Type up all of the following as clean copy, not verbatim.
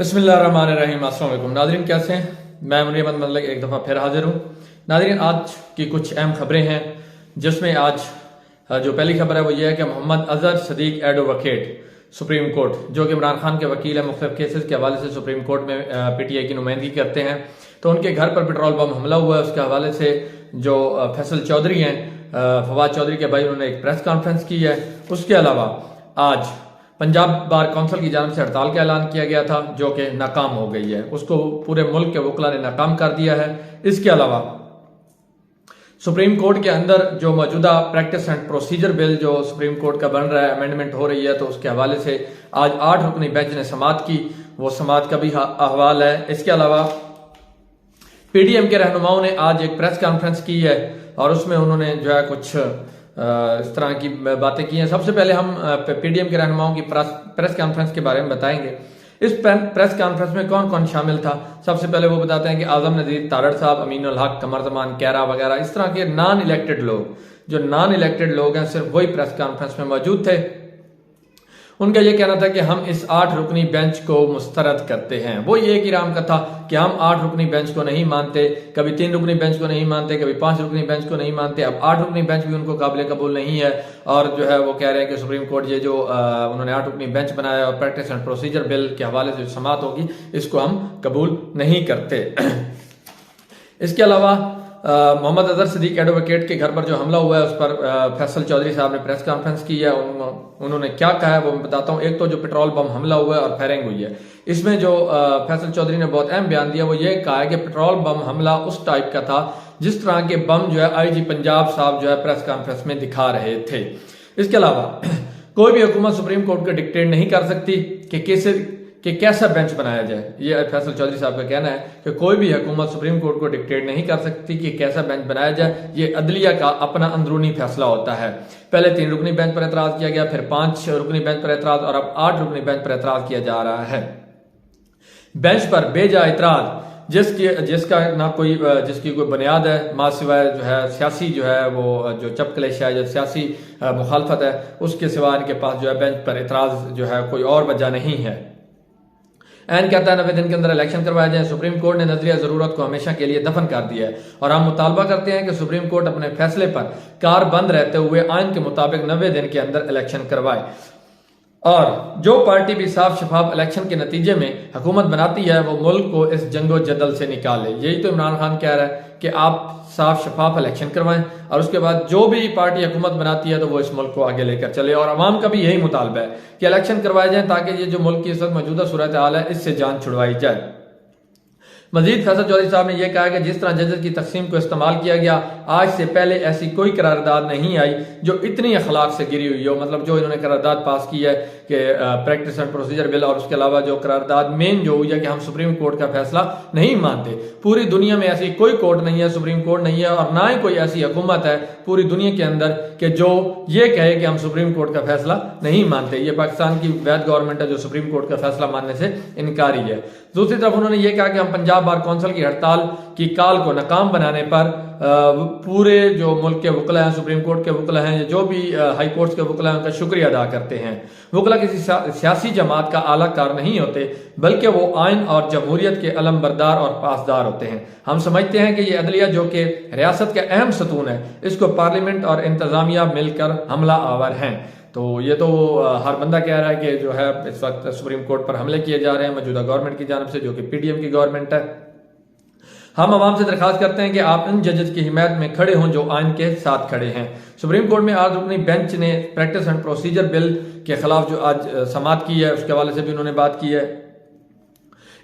बिस्मिल्लाहिर्रहमानिर्रहीम। अस्सलाम वालेकुम नाज़रीन, कैसे हैं? मैं मुनीर अहमद मलिक एक दफ़ा फिर हाजिर हूँ। नाज़रीन, आज की कुछ अहम खबरें हैं जिसमें आज जो पहली खबर है वो ये है कि Mohammad Azhar Sadiq advocate supreme court, जो कि इमरान खान के वकील है, मुख्तलिफ केसेस के हवाले से सुप्रीम कोर्ट में PTI की नुमाइंदगी करते हैं, तो उनके घर पर पेट्रोल बम हमला हुआ है। उसके हवाले से जो फैसल चौधरी हैं, फवाद चौधरी के भाई, उन्होंने एक प्रेस कॉन्फ्रेंस की है। उसके अलावा आज पंजाब बार काउंसिल की जानब से हड़ताल का ऐलान किया गया था जो कि नाकाम हो गई है। उसको पूरे मुल्क के वकला ने नाकाम कर दिया है। इसके अलावा सुप्रीम कोर्ट के अंदर जो मौजूदा प्रैक्टिस एंड प्रोसीजर बिल जो सुप्रीम कोर्ट का बन रहा है, अमेंडमेंट हो रही है, तो उसके हवाले से आज 8 रुकनी बेंच ने समाअत की। वो समाअत का भी अहवाल है। इसके अलावा PDM के रहनुमाओं ने आज एक प्रेस कॉन्फ्रेंस की है और उसमें उन्होंने जो है कुछ इस तरह की बातें की हैं। सबसे पहले हम PDM के रहनुमाओं की प्रेस कॉन्फ्रेंस के बारे में बताएंगे। इस प्रेस कॉन्फ्रेंस में कौन कौन शामिल था, सबसे पहले वो बताते हैं कि आजम नजीर तारड़ साहब, अमीनुल हक, कमर जमान कैरा वगैरह इस तरह के नॉन इलेक्टेड लोग, जो नॉन इलेक्टेड लोग हैं, सिर्फ वही प्रेस कॉन्फ्रेंस में मौजूद थे। उनका यह कहना था कि हम इस 8 रुकनी बेंच को मुस्तरद करते हैं। वो ये कि राम का था कि हम 8 रुकनी बेंच को नहीं मानते, कभी 3 रुकनी बेंच को नहीं मानते, कभी 5 रुकनी बेंच को नहीं मानते। अब 8 रुकनी बेंच भी उनको काबिल कबूल नहीं है और जो है वो कह रहे हैं कि सुप्रीम कोर्ट ये जो उन्होंने 8 रुकनी बेंच बनाया और प्रैक्टिस एंड प्रोसीजर बिल के हवाले से समाअत होगी, इसको हम कबूल नहीं करते। इसके अलावा मोहम्मद अजहर सदीक एडवोकेट के घर पर जो हमला हुआ है उस पर फैसल चौधरी साहब ने प्रेस कॉन्फ्रेंस की है। उन्होंने क्या कहा है वो मैं बताता हूँ। एक तो जो पेट्रोल बम हमला हुआ है और फायरिंग हुई है, इसमें जो फैसल चौधरी ने बहुत अहम बयान दिया, वो ये कहा है कि पेट्रोल बम हमला उस टाइप का था जिस तरह के बम जो है IG पंजाब साहब जो है प्रेस कॉन्फ्रेंस में दिखा रहे थे। इसके अलावा कोई भी हुकूमत सुप्रीम कोर्ट को डिक्टेट नहीं कर सकती कि कैसा बेंच बनाया जाए। ये फैसल चौधरी साहब का कहना है कि कोई भी हुकूमत सुप्रीम कोर्ट को डिक्टेट नहीं कर सकती कि कैसा बेंच बनाया जाए। ये अदलिया का अपना अंदरूनी फैसला होता है। पहले 3 रुकनी बेंच पर एतराज किया गया, फिर 5 रुकनी बेंच पर एतराज और अब 8 रुकनी बेंच पर एतराज किया जा रहा है। बेंच पर बेजा एतराज जिसकी कोई बुनियाद है, मां सिवाय जो है सियासी जो है वो जो चपकलेश है, जो सियासी मुखालफत है, उसके सिवा इनके पास जो है बेंच पर एतराज जो है कोई और वजह नहीं है। एन कहता है 90 दिन के अंदर इलेक्शन करवाया जाए। सुप्रीम कोर्ट ने नजरिया जरूरत को हमेशा के लिए दफन कर दिया है और हम मुतालबा करते हैं कि सुप्रीम कोर्ट अपने फैसले पर कारबंद रहते हुए आइन के मुताबिक 90 दिन के अंदर इलेक्शन करवाए और जो पार्टी भी साफ शफाफ इलेक्शन के नतीजे में हुकूमत बनाती है वो मुल्क को इस जंगो जदल से निकाले। यही तो इमरान खान कह रहा है कि आप साफ शफाफ इलेक्शन करवाएं और उसके बाद जो भी पार्टी हुकूमत बनाती है तो वो इस मुल्क को आगे लेकर चले। और अवाम का भी यही मुतालबा है कि इलेक्शन करवाए जाए ताकि ये जो मुल्क की इस वक्त मौजूदा सूरत हाल है इससे जान छुड़वाई जाए। मजीद फैसल चौधरी साहब ने यह कहा कि जिस तरह जजेस की तकसीम को इस्तेमाल किया गया, आज से पहले ऐसी कोई करारदाद नहीं आई जो इतनी अखलाक से गिरी हुई हो। मतलब जो इन्होंने करारदाद पास की है कि प्रैक्टिस एंड प्रोसीजर बिल, और उसके अलावा जो करारदाद मेन जो हुई है कि हम सुप्रीम कोर्ट का फैसला नहीं मानते। पूरी दुनिया में ऐसी कोई कोर्ट नहीं है, सुप्रीम कोर्ट नहीं है और ना ही कोई ऐसी हुकूमत है पूरी दुनिया के अंदर कि जो ये कहे कि हम सुप्रीम कोर्ट का फैसला नहीं मानते। ये पाकिस्तान की वैध गवर्नमेंट है जो सुप्रीम कोर्ट का फैसला मानने से इनकारी है। दूसरी तरफ उन्होंने ये कहा कि हम पंजाब बार काउंसिल की हड़ताल की काल को नाकाम बनाने पर पूरे जो मुल्क के वकला हैं, सुप्रीम कोर्ट के वकला हैं, जो भी हाई कोर्ट के वकला हैं, उनका शुक्रिया अदा करते हैं। वकला किसी सियासी जमात का आला कार नहीं होते बल्कि वो आइन और जमहूरियत के अलमबरदार और पासदार होते हैं। हम समझते हैं कि ये अदलिया जो कि रियासत का अहम सतून है, इसको पार्लियामेंट और इंतजामिया मिलकर हमला आवर हैं। तो ये तो हर बंदा कह रहा है कि जो है इस वक्त सुप्रीम कोर्ट पर हमले किए जा रहे हैं मौजूदा गवर्नमेंट की जानब से, जो कि PDM की गवर्नमेंट है। हम आवाम से दरखास्त करते हैं कि आप इन जजेस की हिमायत में खड़े हों जो आइन के साथ खड़े हैं। सुप्रीम कोर्ट में आज रुकनी बेंच ने प्रैक्टिस एंड प्रोसीजर बिल के खिलाफ जो आज समाअत की है उसके हवाले से भी उन्होंने बात की है।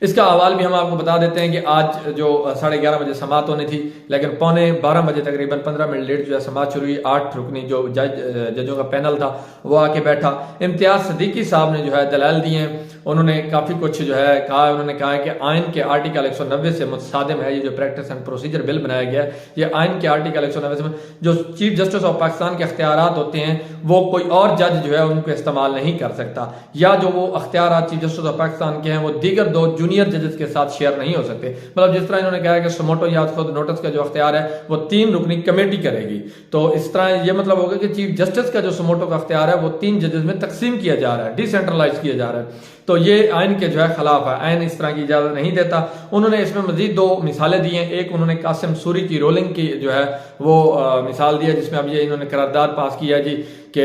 इसका अहवाल भी हम आपको बता देते हैं कि आज जो 11:30 बजे समाअत होनी थी, लेकिन 11:15 बजे तकरीबन 15 मिनट लेट जो है समाअत शुरू हुई। 8 रुकनी जो जजों का पैनल था वो आके बैठा। इम्तियाज सदीकी साहब ने जो है दलाल दिए हैं, उन्होंने काफ़ी कुछ जो है कहा। उन्होंने कहा है कि आइन के आर्टिकल 190 से मुतसादिम है ये जो प्रैक्टिस एंड प्रोसीजर बिल बनाया गया है। ये आइन के आर्टिकल 190 से जो चीफ जस्टिस ऑफ पाकिस्तान के अख्तियारात होते हैं वो कोई और जज जो है उनको इस्तेमाल नहीं कर सकता, या जो वो अख्तियारात चीफ जस्टिस ऑफ पाकिस्तान के हैं वो दीगर 2 जूनियर जजेस के साथ शेयर नहीं हो सकते। मतलब जिस तरह इन्होंने कहा है कि सुमोटो या खुद नोटिस का जो अख्तियार है वो 3 रुकनी कमेटी करेगी, तो इस तरह ये मतलब होगा कि चीफ जस्टिस का जो सुमोटो का अख्तियार है वो 3 जजेस में तकसीम किया जा रहा है, डिसेंट्रलाइज किया जा रहा है। तो ये आइन के जो है खिलाफ है, आइन इस तरह की इजाजत नहीं देता। उन्होंने इसमें मजीद 2 मिसालें दी हैं। एक उन्होंने कासिम सूरी की रोलिंग की जो है वो मिसाल दी है, जिसमें अब ये इन्होंने करारदाद पास किया जी कि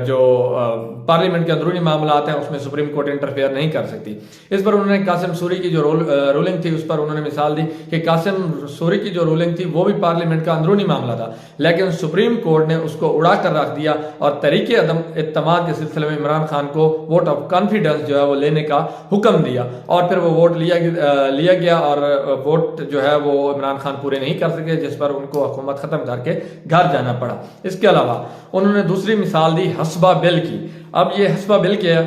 जो पार्लियामेंट के अंदरूनी मामलात हैं उसमें सुप्रीम कोर्ट इंटरफेयर नहीं कर सकती। इस पर उन्होंने कासिम सूरी की जो रूलिंग थी उस पर उन्होंने मिसाल दी कि कासिम सूरी की जो रूलिंग थी वो भी पार्लियामेंट का अंदरूनी मामला था, लेकिन सुप्रीम कोर्ट ने उसको उड़ा कर रख दिया और तरीके अदम इत्तेमाद के सिलसिले में इमरान खान को वोट ऑफ कॉन्फिडेंस जो है वो लेने का हुक्म दिया और फिर वो वोट लिया गया और वोट जो है वो इमरान खान पूरे नहीं कर सके, जिस पर उनको हुकूमत खत्म करके घर जाना पड़ा। इसके अलावा उन्होंने दूसरी मिसाल दी हस्बा बिल की। अब ये हस्बा बिल क्या है,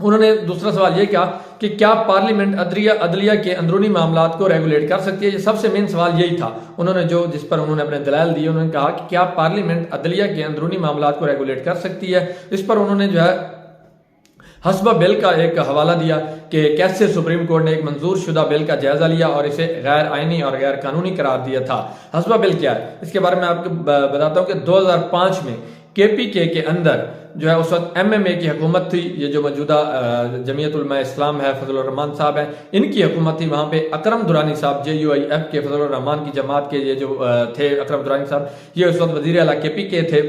उन्होंने दूसरा सवाल ये किया कि क्या पार्लियामेंट अदलिया के अंदरूनी मामलात को रेगुलेट कर सकती है। ये सबसे मेन सवाल यही था उन्होंने जिस पर उन्होंने अपने दलाल दिए। उन्होंने कहा कि क्या पार्लियामेंट अदलिया के अंदरूनी मामलात को रेगुलेट कर सकती है। इस पर उन्होंने जो है हस्बा बिल का एक हवाला दिया कि कैसे सुप्रीम कोर्ट ने एक मंजूर शुदा बिल का जायजा लिया और इसे गैर आईनी और गैर कानूनी करार दिया था। हस्बा बिल क्या है, इसके बारे में आपको बताता हूँ कि 2005 में KPK के अंदर जो है उस वक्त MMA की हुकूमत थी। ये जो मौजूदा जमीयत उलमा इस्लाम है, फजलुर रहमान साहब हैं, इनकी हुकूमत थी। वहाँ पे अकरम दुरानी साहब JUIF के फजलुर रहमान की जमात के ये जो थे अकरम दुरानी साहब, ये उस वक्त वजीर आला KPK थे।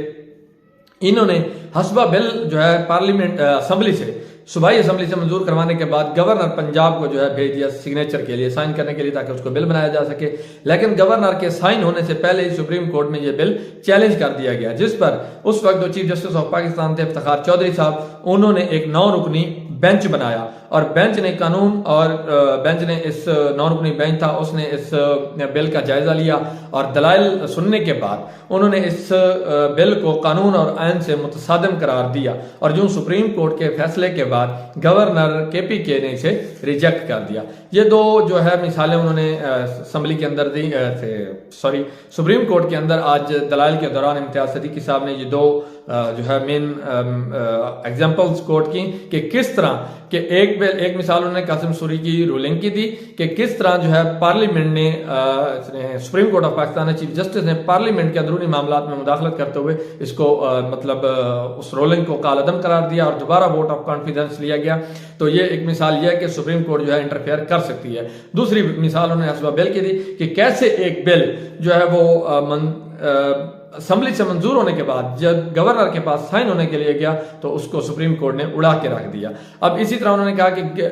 इन्होंने हस्बा बिल जो है पार्लियामेंट असम्बली से सूबाई असम्बली से मंजूर करवाने के बाद गवर्नर पंजाब को जो है भेज दिया सिग्नेचर के लिए, साइन करने के लिए, ताकि उसको बिल बनाया जा सके। लेकिन गवर्नर के साइन होने से पहले ही सुप्रीम कोर्ट में ये बिल चैलेंज कर दिया गया, जिस पर उस वक्त जो चीफ जस्टिस ऑफ पाकिस्तान थे इफ्तिखार चौधरी साहब, उन्होंने एक 9 रुकनी बेंच बनाया और बेंच ने कानून और बेंच ने इस 9 रुकनी बेंच था उसने इस बिल का जायजा लिया और दलाइल सुनने के बाद उन्होंने इस बिल को कानून और आइन से मुतसादिम करार दिया और जो सुप्रीम कोर्ट के फैसले के बाद गवर्नर KPK ने इसे रिजेक्ट कर दिया। ये 2 जो है मिसालें उन्होंने असम्बली के अंदर दी सुप्रीम कोर्ट के अंदर आज दलाइल के दौरान इम्तियाज सिद्दीकी साहब ने ये 2 जो है मेन एग्जाम्पल्स कोट की कि किस तरह कि एक मिसाल उन्होंने कासिम सूरी की रूलिंग की थी कि किस तरह जो है पार्लियामेंट ने supreme court of Pakistan chief justice ने पार्लियामेंट के अंदरूनी मामलात में मुदाखलत करते हुए इसको उस रूलिंग को कालअदम करार दिया और दोबारा वोट ऑफ कॉन्फिडेंस लिया गया। तो ये एक मिसाल यह है कि सुप्रीम कोर्ट जो है इंटरफेयर कर सकती है। दूसरी मिसाल उन्होंने हस्बा बिल की थी कि कैसे एक बिल जो है वो असम्बली से मंजूर होने के बाद जब गवर्नर के पास साइन होने के लिए गया तो उसको सुप्रीम कोर्ट ने उड़ा के रख दिया। अब इसी तरह उन्होंने कहा कि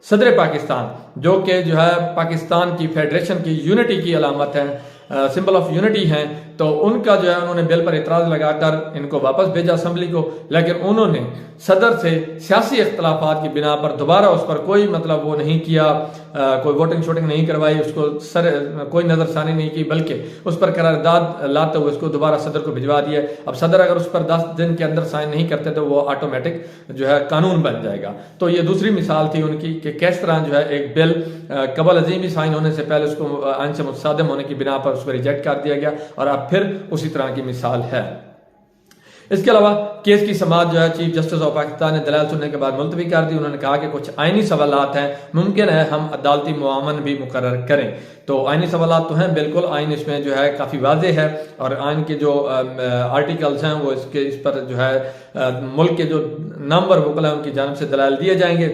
सदर पाकिस्तान जो कि जो है पाकिस्तान की फेडरेशन की यूनिटी की अलामत है, सिंबल ऑफ यूनिटी हैं, तो उनका जो है उन्होंने बिल पर इतराज लगाकर इनको वापस भेजा असम्बली को। लेकिन उन्होंने सदर से सियासी इख्तलाफात की बिना पर दोबारा उस पर कोई वो नहीं किया, कोई वोटिंग शोटिंग नहीं करवाई, उसको कोई नजरसानी नहीं की, बल्कि उस पर करारदाद लाते हुए उसको दोबारा सदर को भिजवा दिया। अब सदर अगर उस पर 10 दिन के अंदर साइन नहीं करते तो वो ऑटोमेटिक जो है कानून बन जाएगा। तो ये दूसरी मिसाल थी उनकी कि किस तरह जो है एक बिल कबल अजीम साइन होने से पहले उसको आइन से मुतसादिम होने की बिना पर उसको रिजेक्ट कर दिया गया और अब फिर उसी तरह की मिसाल है। इसके अलावा केस की समाअत जो है चीफ जस्टिस ऑफ पाकिस्तान ने दलाल सुनने के बाद मुलतवी कर दी। उन्होंने कहा कि कुछ आईनी सवालात हैं, मुमकिन है हम अदालती मुआवन भी मुकर्रर करें। तो आईनी सवालात तो हैं, बिल्कुल आइन इसमें जो है काफ़ी वाज़े है और आइन के जो आर्टिकल्स हैं वो इस पर जो है मुल्क के जो नामवर वकला हैं उनकी जानिब से दलाल दिए जाएंगे।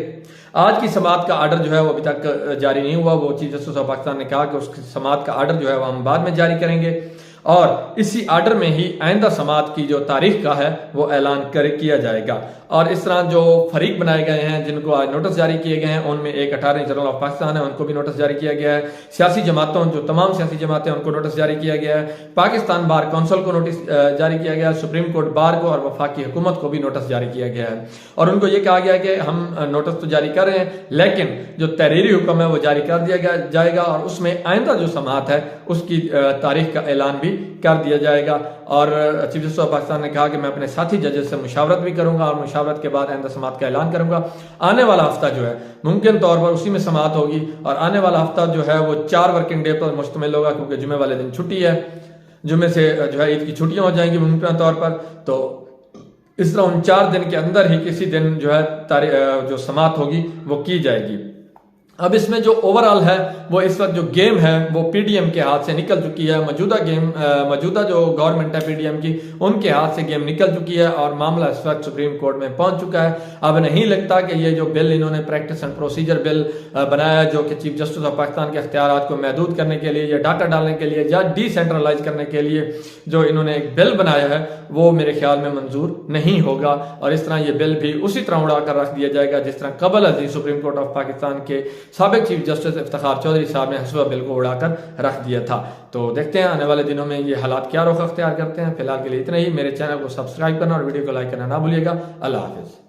आज की समाअत का आर्डर जो है वो अभी तक जारी नहीं हुआ। वो चीफ जस्टिस ऑफ पाकिस्तान ने कहा कि उसकी समाअत का आर्डर जो है वो हम बाद में जारी करेंगे और इसी आर्डर में ही आइंदा समाअत की जो तारीख का है वो ऐलान किया जाएगा। और इस तरह जो फरीक बनाए गए हैं जिनको आज नोटिस जारी किए गए हैं उनमें एक अटॉर्नी जनरल ऑफ पाकिस्तान है, उनको भी नोटिस जारी किया गया है। सियासी जमातों जो तमाम सियासी जमातें उनको नोटिस जारी किया गया है। पाकिस्तान बार काउंसिल को नोटिस जारी किया गया है, सुप्रीम कोर्ट बार को और वफाकी हुकूमत को भी नोटिस जारी किया गया है और उनको ये कहा गया है कि हम नोटिस तो जारी कर रहे हैं लेकिन जो तहरीरी हुक्म है वो जारी कर दिया जाएगा और उसमें आइंदा जो समाअत है उसकी तारीख का ऐलान भी कर दिया जाएगा। और चीफ जस्टिस ऑफ पाकिस्तान ने कहा कि मैं अपने साथी जजेस से मुशावरत भी करूंगा और मुशावरत के बाद आइंदा समाअत का ऐलान करूंगा। आने वाला हफ्ता जो है मुमकिन तौर पर उसी में समाअत होगी और आने वाला हफ्ता जो है वो 4 वर्किंग डे पर मुश्तमिल होगा क्योंकि जुमे वाले दिन छुट्टी है, जुमे से जो है ईद की छुट्टियां हो जाएंगी मुमकिन तौर पर। तो इस तरह उन 4 दिन के अंदर ही किसी दिन जो है जो समाअत होगी वो की जाएगी। अब इसमें जो ओवरऑल है वो इस वक्त जो गेम है वो पीडीएम के हाथ से निकल चुकी है। मौजूदा जो गवर्नमेंट है पीडीएम की, उनके हाथ से गेम निकल चुकी है और मामला इस वक्त सुप्रीम कोर्ट में पहुंच चुका है। अब नहीं लगता कि ये जो बिल इन्होंने प्रैक्टिस एंड प्रोसीजर बिल बनाया है, जो कि चीफ जस्टिस ऑफ पाकिस्तान के अख्तियारात को महदूद करने के लिए या डाटा डालने के लिए या डिसेंट्रलाइज करने के लिए जो इन्होंने एक बिल बनाया है, वो मेरे ख्याल में मंजूर नहीं होगा। और इस तरह ये बिल भी उसी तरह उड़ा कर रख दिया जाएगा जिस तरह कबल अजीज सुप्रीम कोर्ट ऑफ पाकिस्तान के साबिक चीफ जस्टिस इफ्तिखार चौधरी साहब ने हसुआ बिल को उड़ाकर रख दिया था। तो देखते हैं आने वाले दिनों में ये हालात क्या रुख अख्तियार करते हैं। फिलहाल के लिए इतना ही। मेरे चैनल को सब्सक्राइब करना और वीडियो को लाइक करना ना भूलिएगा। अल्लाह हाफिज।